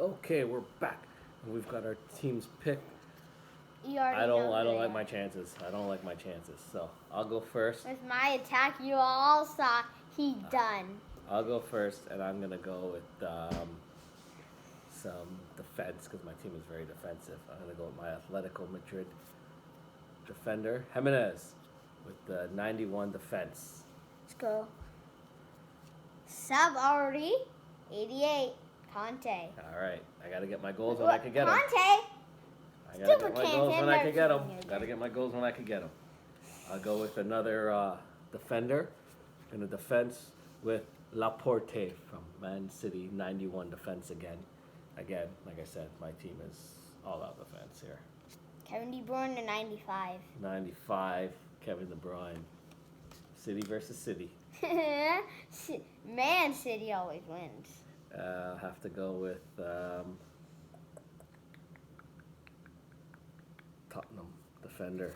Okay, we're back. And we've got our teams picked. You already know I who don't they like are. my chances. I don't like my chances. So I'll go first. With my attack, you all saw he done. I'll go first, and I'm gonna go with some defense because my team is very defensive. I'm gonna go with my Atletico Madrid defender Jimenez with the 91 defense. Let's go. Sub already. 88. Conte. All right, I gotta get my goals when I can get them. Conte? I gotta Stupid get my Conte, goals when I never can get them. seen you Gotta do. get my goals when I can get them. I'll go with another defender in the defense with Laporte from Man City, 91 defense again. Again, like I said, my team is all out defense here. Kevin De Bruyne to 95. 95, Kevin De Bruyne. City versus City. Man City always wins. I'll have to go with Tottenham defender.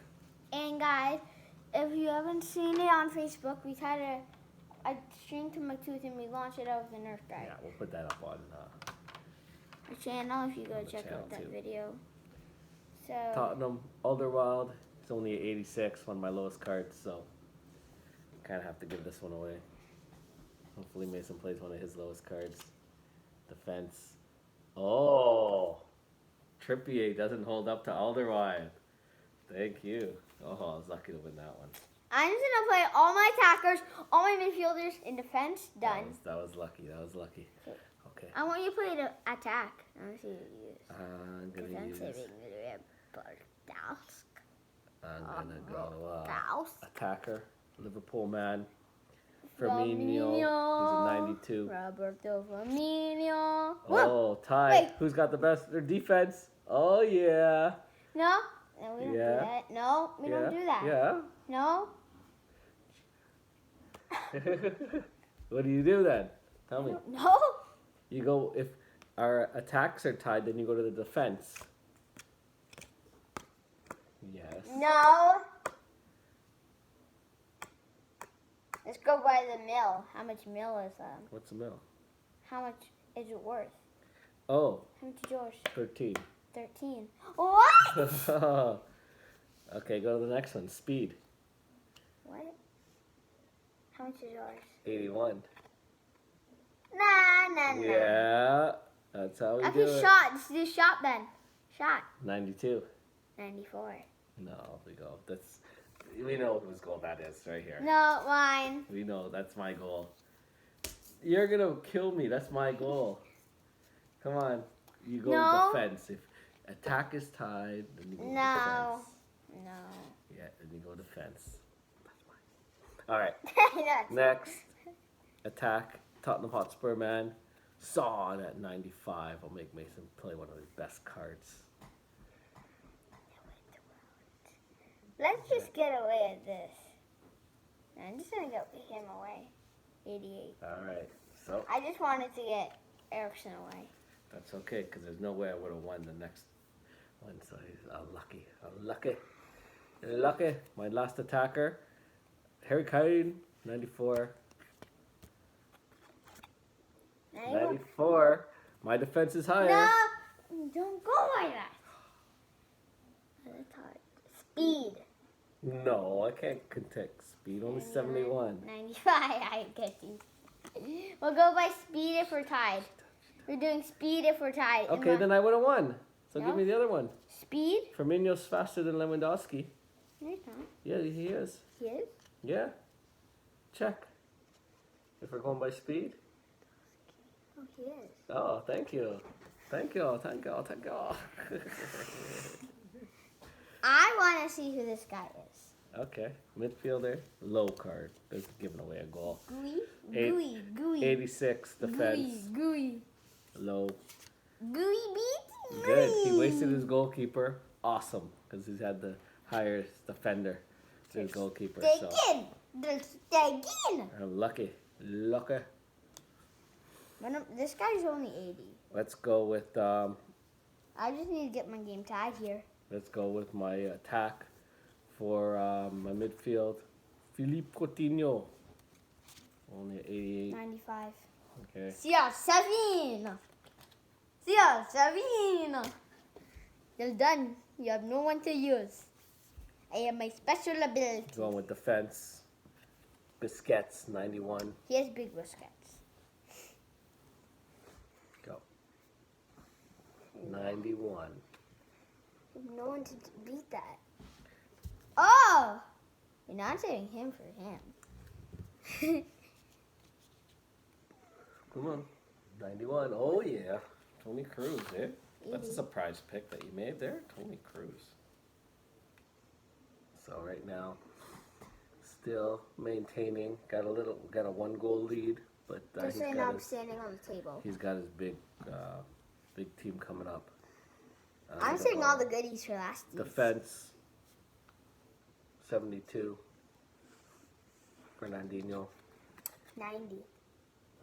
And guys, if you haven't seen it on Facebook, we had a string to my tooth and we launched it out with a Nerf guy. Yeah, we'll put that up on Our channel, if you go on the check channel out that too. video. So Tottenham, Alderweireld. It's only an 86, one of my lowest cards, so kind of have to give this one away. Hopefully Mason plays one of his lowest cards. Defense. Oh, Trippier doesn't hold up to Alderweireld. Thank you. Oh, I was lucky to win that one. I'm just gonna play all my attackers, all my midfielders in defense. Done. That was lucky. That was lucky. Okay. I want you to play the attack. I want to see what you use. I'm gonna Defensive. use. I'm gonna go attacker, Liverpool man. Firmino. He's a 92. Roberto Firmino. Oh, tie. Wait. Who's got the best defense? Oh yeah. No, we don't do Yeah. that. No, we don't do that. Yeah. No. What do you do then? Tell me. No. You go if our attacks are tied, then you go to the defense. Yes. No. Let's go by the mill. How much mill is that? What's the middle? How much is it worth? Oh, How much is yours? 13. 13. What? Okay, go to the next one. Speed. What? How much is yours? 81. Nah. Yeah, that's how we do Okay, it. shot. Let's do shot then. Shot. 92. 94. No, we go. We know whose goal that is right here. No, mine. We know that's my goal. You're gonna kill me. That's my goal. Come on, you go No. defense. If attack is tied, then you go No. defense. No. Yeah, then you go defense. That's mine. All right. That's- Next, attack. Tottenham Hotspur man. Son at 95. I'll make Mason play one of his best cards. Let's just get away with this. I'm just gonna get him away. 88. All right. So I just wanted to get Erickson away. that's okay, because there's no way I would have won the next one. So he's unlucky. Unlucky. My last attacker, Harry Kane, 94. 94. My defense is higher. No, don't go like that. That's hard. Speed. No, I can't contact speed. Only 71. 95. I get you. We'll go by speed if we're tied. We're doing speed if we're tied. And Okay, then I would have won. So No. give me the other one. Speed? Firmino's faster than Lewandowski. No, he's not. Yeah, he is. He is? Yeah. Check. If we're going by speed. Oh, he is. Oh, thank you. Thank you. I want to see who this guy is. Okay. Midfielder, low card. That's giving away a goal. Gooey. 86 defense, Gooey. low. Gooey beat? Good. He wasted his goalkeeper. Awesome. Because he's had the highest defender to his goalkeeper. So Again. I'm lucky. This guy's only 80. Let's go with I just need to get my game tied here. let's go with my attack for my midfield. Philippe Coutinho. Only 88. 95. Okay. CR7. CR7. You're done. You have no one to use. I have my special ability. Going with defense. Biscuits, 91. He has big biscuits. Go. 91. No one to beat that. Oh! You're not saving him for him. Come on. 91. Oh, yeah. Tony Cruz, eh? That's a surprise pick that you made there. Tony Cruz. So right now, still maintaining. Got a 1-goal lead, but Just saying I'm standing on the table. he's got his big team coming up. I'm saving all the goodies for last year. Defense, 72. Fernandinho. 90.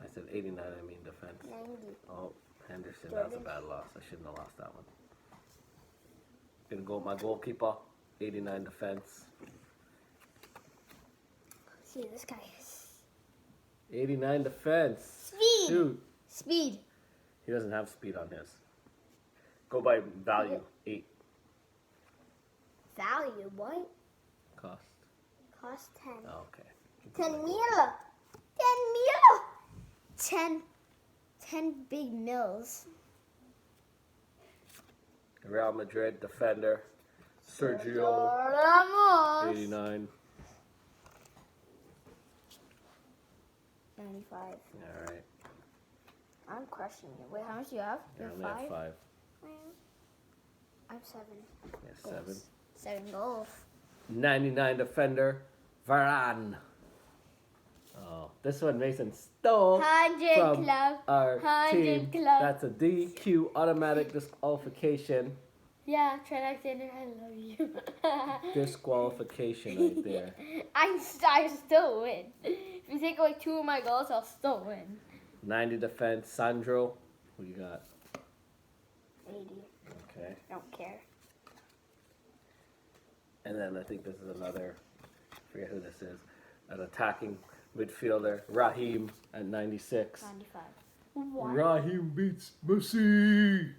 I said 89, I mean defense. 90. Oh, Henderson, that was a bad loss. I shouldn't have lost that one. Gonna go with my goalkeeper, 89 defense. See, this guy is... 89 defense. Speed! Shoot. Speed. He doesn't have speed on his. Go by value, 8. Value, what? Cost. Cost 10. Oh, okay. 10 mil. 10 mil. 10 big mills. Real Madrid defender, Sergio, Ramos. 89. 95. All right. I'm crushing it. Wait, how much do you have? I You're only have 5. I'm 7. Yeah, 7. 7 goals. 99 defender, Varane. Oh, this one Mason stole 100 from club. our 100 team. club. That's a DQ, automatic disqualification. Yeah, Trent Alexander, I love you. Disqualification right there. I still win. If you take away 2 of my goals, I'll still win. 90 defense, Sandro. Who you got? 80. Okay. Don't care. And then I think this is another, I forget who this is, an attacking midfielder, Raheem at 96. 95. What? Raheem beats Messi.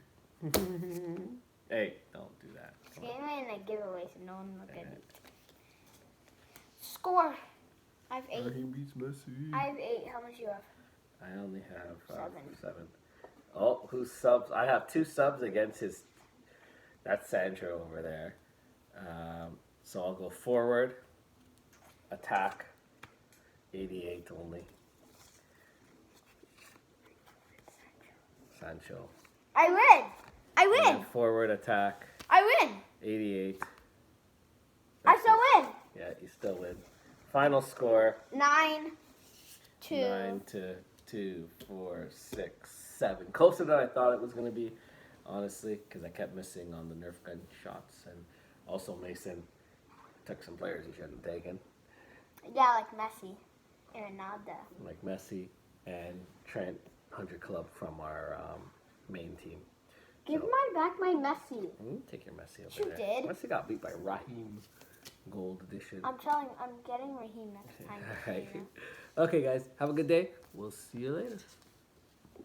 Hey, don't do that. This game ain't a giveaway, so no one look at it. Score. I have 8. Raheem beats Messi. I have 8. How much do you have? I only have 7. 7. Oh, who's subs? I have 2 subs against his. That's Sandro over there. So I'll go forward, attack, 88 only. Sancho. I win. I And win. then forward, attack, I win. 88. I still win. Yeah, you still win. Final score, 9 to 9 to 2, 4, 6, 7. Closer than I thought it was going to be, honestly, because I kept missing on the Nerf gun shots. And also Mason took some players he shouldn't have taken. Yeah, like Messi. Granada. Like Messi and Trent 100 Club from our main team. Give So- back my Messi. Take your Messi over You there. did. Messi got beat by Raheem Gold Edition. I'm getting Raheem next time. All right. Okay, guys. Have a good day. We'll see you later.